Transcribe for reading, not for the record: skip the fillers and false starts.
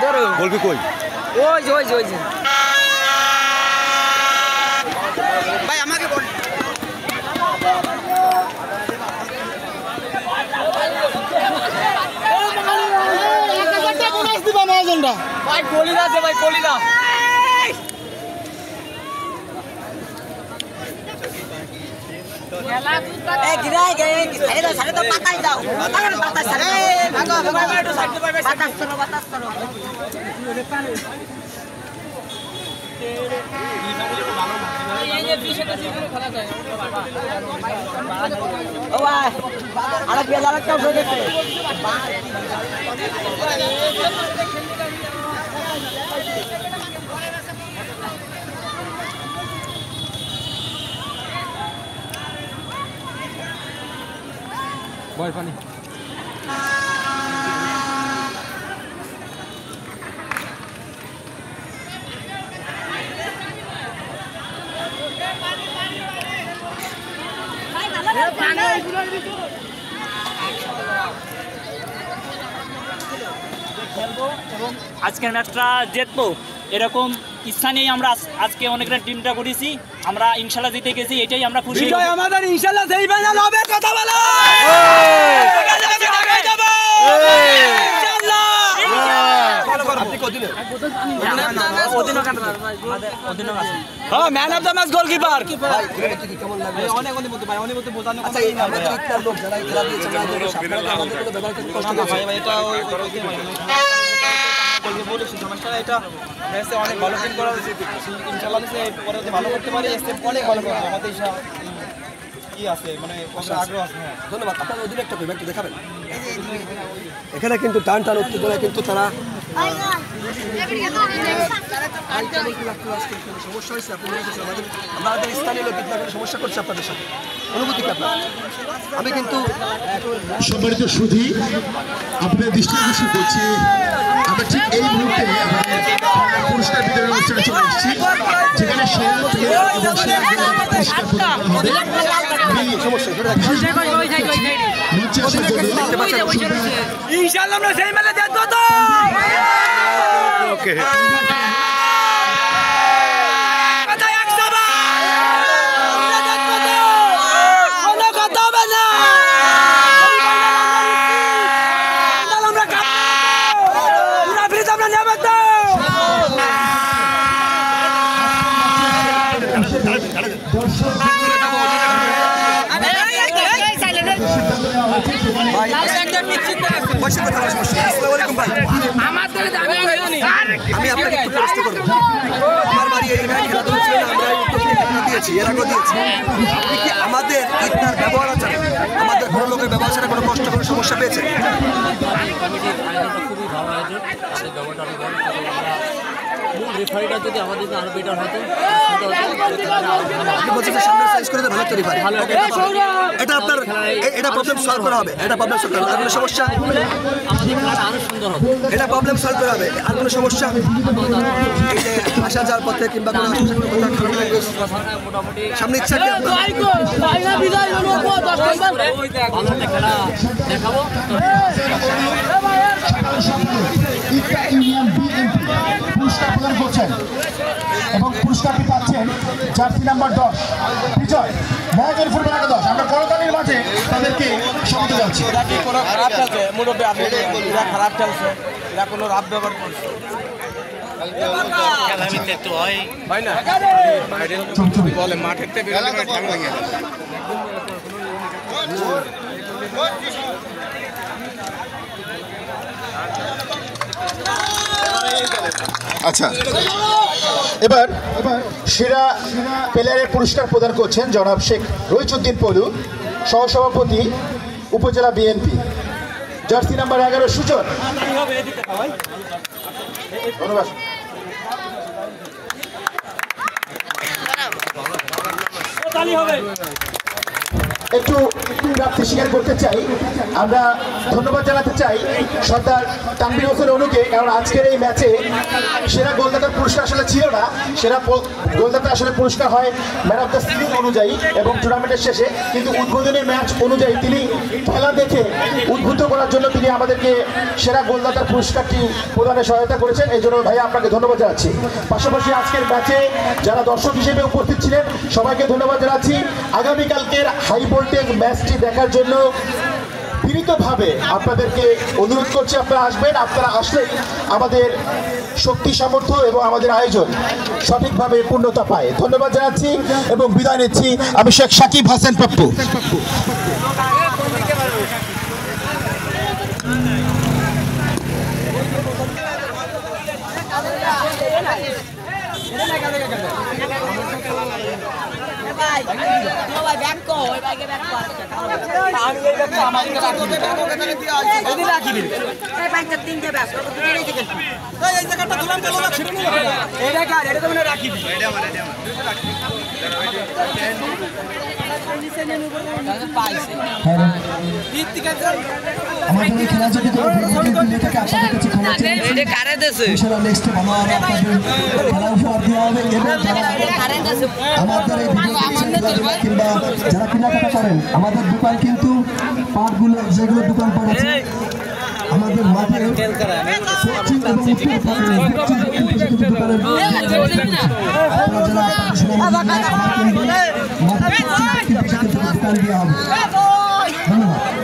ধরো বলবি কই ওই যে ওই যে ওই যে ভাই আমাকে বল ভাই কলিদা আছে ভাই কলিদা Eh kira saya tuh patah jauh, patah sana. Batas terus. Wah, ada biasa kau sudah tu. বল পানি আজকের ম্যাচটা জিতবো এরকম ইচ্ছা নিয়েই আমরা আজকে অনেকটা টিমটা করেছি আমরা ইনশাআল্লাহ জিতে গেছি এটাই আমরা খুশি বিজয় আমাদের ইনশাআল্লাহ সেই ফাইনাল হবে কথা বলো হ্যাঁ man of the match goalkeeper অনেক ভাই অনেক বোঝানো কথা এই না লোক যারা খেলা দিয়েছে এটা বলেছি সমস্যা এটা ম্যাচে অনেক ভালো টিম করা উচিত ইনশাআল্লাহ পরে ভালো করতে পারি অনেক ভালো করবে আমাদের কি আছে মানে আগ্রহ আছে ধন্যবাদ আপনার অধীনে একটা একটু দেখাবেন এখানে কিন্তু টান উত্তেজনা কিন্তু তারা সমস্যা হয়েছে আমাদের স্থানীয় লোক সমস্যা করছে আপনাদের সাথে অনুভূতি কি আপনার আমি কিন্তু সম্মানিত সুধী আপনাদের দৃষ্টি আকর্ষণ করছি আমরা ঠিক এই মুহূর্তে পুরস্কার বিতরণ অনুষ্ঠানে চলে এসেছি যেখানে ইনশাআল্লাহ আমরা সেই মেলে দেখবো তো ওকে আমি আপনাকে একটু প্রশ্ন করবো আমার বাড়ি এই খেলাধুলা ছিল আমরা দিয়েছি এর আগেও দিয়েছি আপনি কি আমাদের ইত্যার ব্যবহার আছে আমাদের কোনো লোকের ব্যবহার ছাড়া কোনো কষ্ট কোনো সমস্যা পেয়েছে খুবই ভালো হয়েছে সেই ব্যবহারটা রেফারিটা যদি আমাদের আরো বেটার হতো সামনে সাইজ করে ভালো তৈরি হয় এটা আপনার এটা প্রবলেম সলভ করা হবে এটা প্রবলেম সলভ করা কোনো সমস্যা আমাদের খেলাটা আরো সুন্দর হবে এটা প্রবলেম সলভ করা হবে আর কোনো সমস্যা এই যে আসা যাওয়ার পথে কিংবা কোনো মোটামুটি সামনে ইচ্ছা কি ভালো একটা খেলা দেখাবো পুরস্কার প্রদান করছেন এবং পুরস্কারটি পাচ্ছেন জার্সি নাম্বার 10 বিজয় মহাজন ফুটবল একাদশ আমরা করতালির মাঠে তাদেরকে স্বাগত জানাচ্ছি কোনো খারাপ খেলছে মুরব্বী আপনি এরা খারাপ খেলছে এরা কোনো রাত ব্যবহার করছে হয় না বলে মাঠের থেকে ঠান্ডা লাগে আচ্ছা এবার সেরা প্লেয়ারের পুরস্কার প্রদান করছেন জনাব শেখ রইচুদ্দিন পলু সহসভাপতি উপজেলা বিএনপি জার্সি নাম্বার 11 সুজন ধন্যবাদ হবে একটু প্রাপ্তি স্বীকার করতে চাই। আমরা ধন্যবাদ জানাতে চাই সর্দার তানভীর হোসেন অনুকে, কারণ আজকের এই ম্যাচে সেরা গোলদাতার পুরস্কার আসলে ছিল না, সেরা গোলদাতা আসলে পুরস্কার হয় ম্যান অফ দ্য সিরিজ অনুযায়ী এবং টুর্নামেন্টের শেষে, কিন্তু উদ্বোধনী ম্যাচ অনুযায়ী তিনি খেলা দেখে উদ্বুদ্ধ করার জন্য তিনি আমাদেরকে সেরা গোলদাতার পুরস্কারটি প্রদানে সহায়তা করেছেন। এই জন্য ভাইয়া আপনাকে ধন্যবাদ জানাচ্ছি। পাশাপাশি আজকের ম্যাচে যারা দর্শক হিসেবে উপস্থিত ছিলেন সবাইকে ধন্যবাদ জানাচ্ছি। আগামীকালকের হাই ভোল্টেজ ম্যাচটি দেখার জন্য বিনীতভাবে আপনাদেরকে অনুরোধ করছি, আপনারা আসবেন। আপনারা আসলে আমাদের শক্তি সামর্থ্য এবং আমাদের আয়োজন সঠিকভাবে পূর্ণতা পায়। ধন্যবাদ জানাচ্ছি এবং বিদায় নিচ্ছি। আমি শেখ সাকিব হাসান পাপ্পু। আমাদের এই খেলা যদি কোনো আপনাদের কাছে ক্ষমা চেয়ে নেক্সট আমাদের খেলা উপহার দেওয়া হবে এবং আমাদের এই কিংবা যারা কেনাকাটা করেন, আমাদের দোকান কিন্তু পাটগুলো যেগুলো দোকান পাট আছে আমাদের মাঠে পশ্চিম এবং উত্তর দোকান দেওয়া হবে। ধন্যবাদ।